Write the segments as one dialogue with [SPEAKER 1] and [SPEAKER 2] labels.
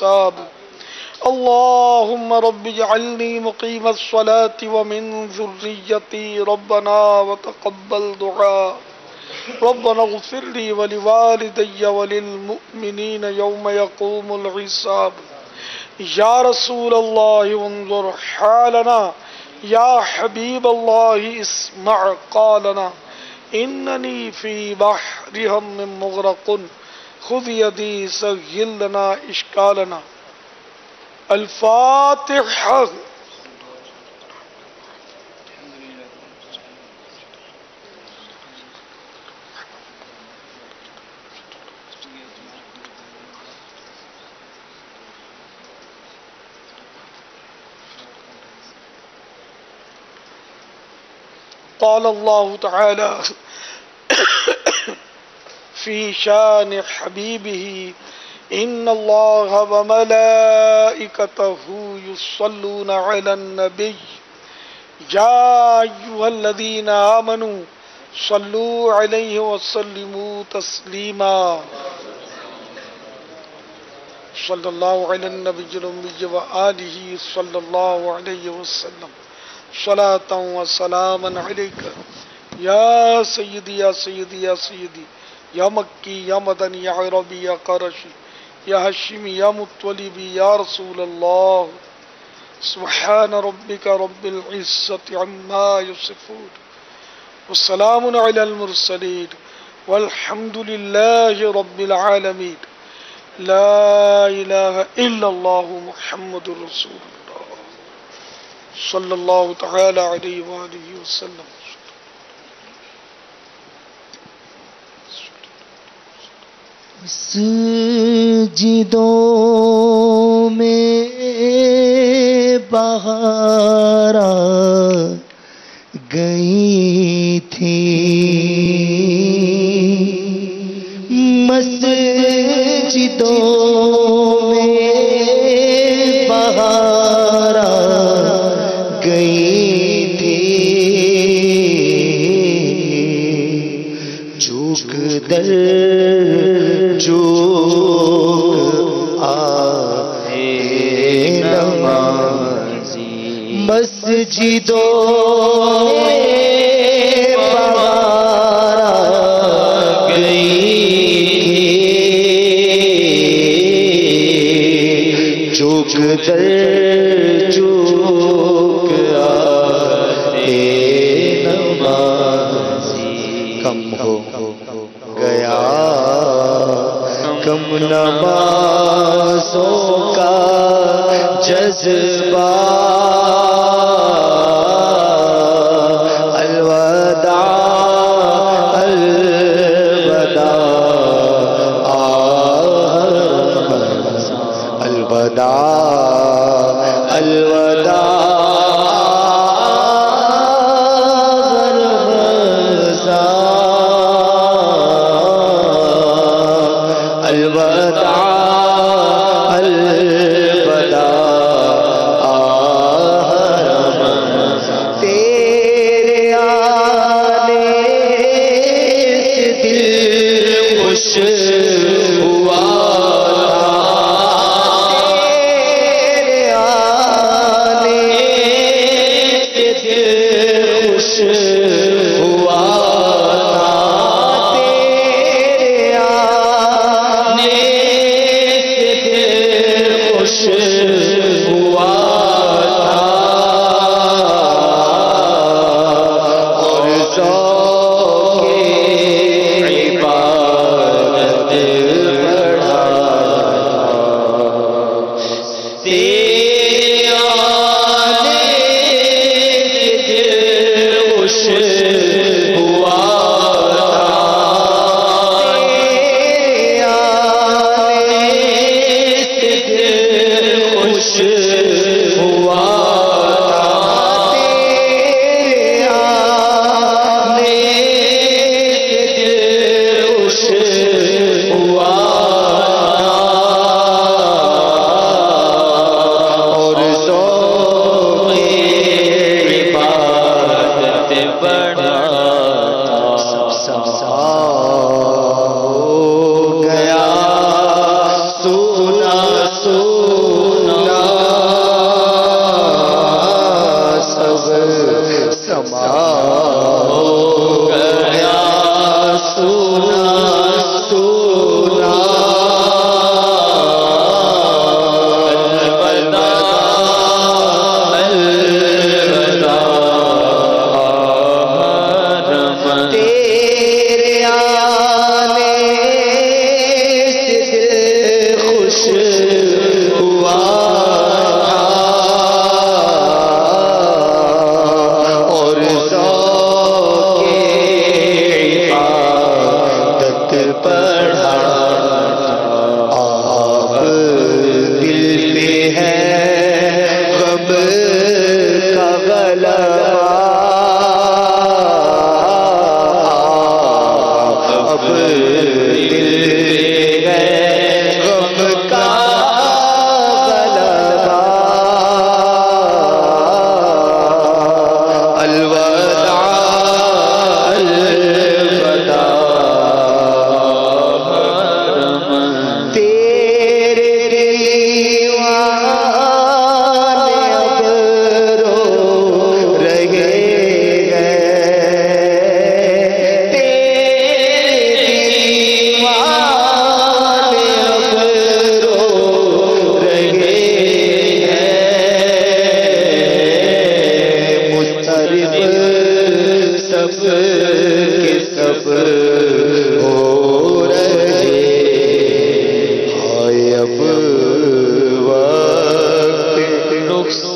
[SPEAKER 1] الحساب. اللهم رب اجعلني مقيم الصلاة ومن ذريتي ربنا وتقبل دعاء. ربنا اغفر لي ولوالدي وللمؤمنين يوم يقوم الحساب. یا رسول اللہ انظر حالنا، یا حبیب اللہ اسمع قالنا، اننی فی بحر ہم مغرق خذ یدی سہل لنا اشکالنا. الفاتحہ. قال اللہ تعالی فی شان حبیبہ ان اللہ وملائکتہ یصلون علی النبی یا ایہا الذین آمنوا صلوا علیہ وسلموا تسلیما. صلی اللہ علی النبی الأمی وآلہ صلی اللہ علیہ وسلم. صلاة و سلاما علیکہ یا سیدی یا سیدی یا سیدی، یا مکی یا مدنی یا عربی یا قرشی یا حشمی یا مطلبی یا رسول اللہ. سبحان ربک رب العزت عما یصفون والسلام علی المرسلین والحمد للہ رب العالمین. لا الہ الا اللہ محمد رسول اللہ صلی اللہ تعالی علیہ وآلہ وسلم.
[SPEAKER 2] مسجدوں میں بہار آ گئی تھی، مسجدوں میں بہار آ گئی تھی، چوک در چوک آئے نمازی، مسجدوں میں بہار آ گئی تھی، چوک در چوک آئے نمازی. کم ہو گیا کم نمازوں کا جذبہ، الوداع الوداع الوداع الوداع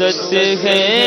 [SPEAKER 2] رخصت ہے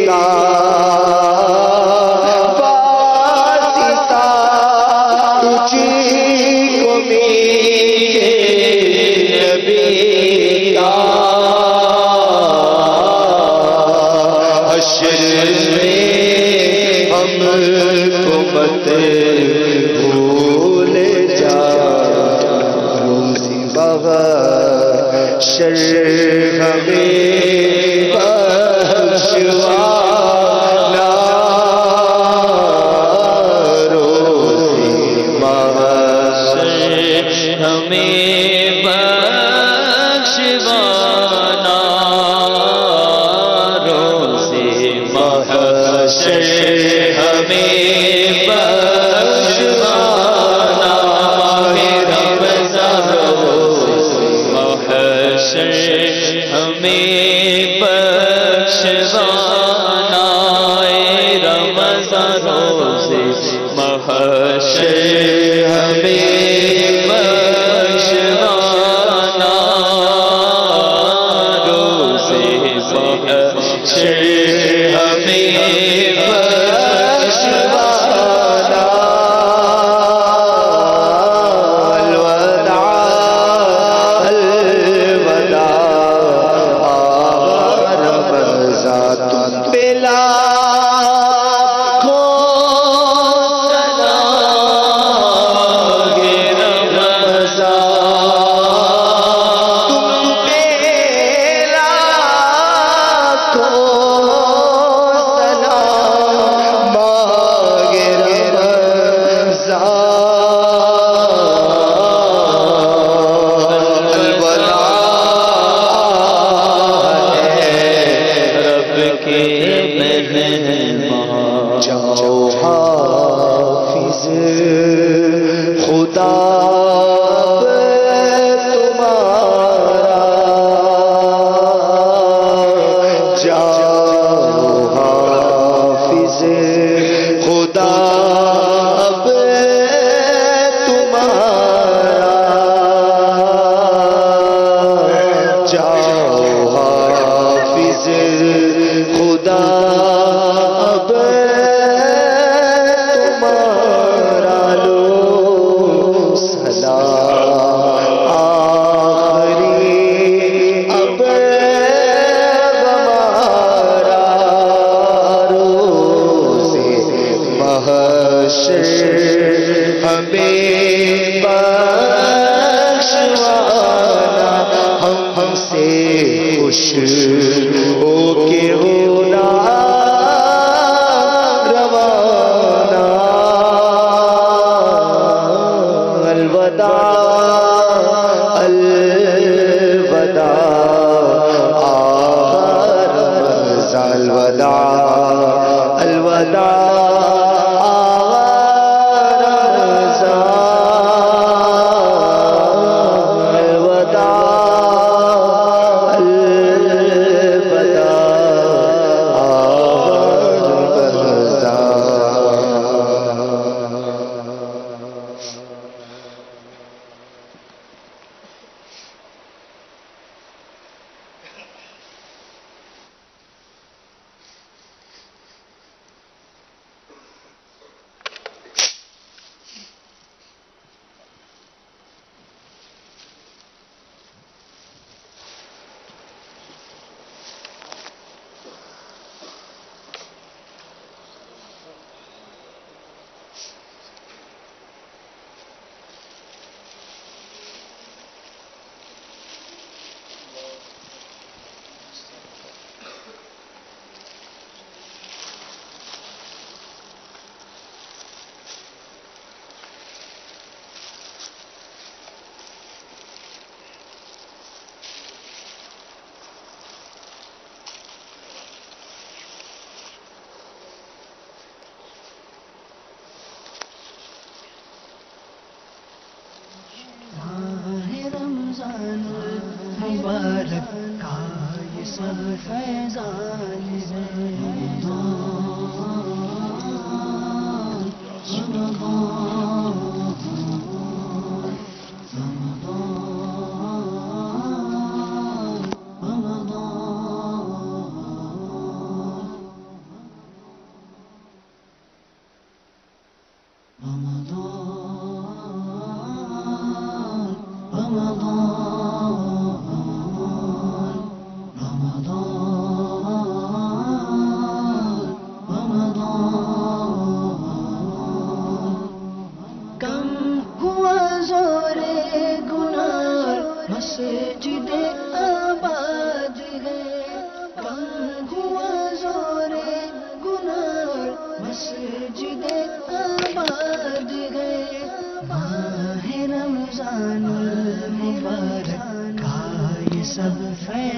[SPEAKER 2] کا واسطہ تجھ کو میرے نبی کا حشر میں ہم کو مت بھول جا روزی محشر ہمیں بخشوانا روزی محشر
[SPEAKER 3] ہمیں بخشوانا روزے محشر ہمیں بخشوانا میرا رمضان روزے محشر ہمیں بخشوانا رمضان روزے محشر ہمیں بخشوانا روزے محشر ہمیں بخشوانا
[SPEAKER 2] الوداع الوداع رمضان بلا جاؤ حافظ خدا تمہارا جاؤ حافظ خدا تمہارا جاؤ حافظ خدا تمہارا لو سلام آخری اب ہمارا روزے محشر ہمیں بخشوانا ہم سے خوش ہو کے ہونا روانہ الوداع الوداع رمضان الوداع الوداع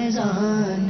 [SPEAKER 4] فیضان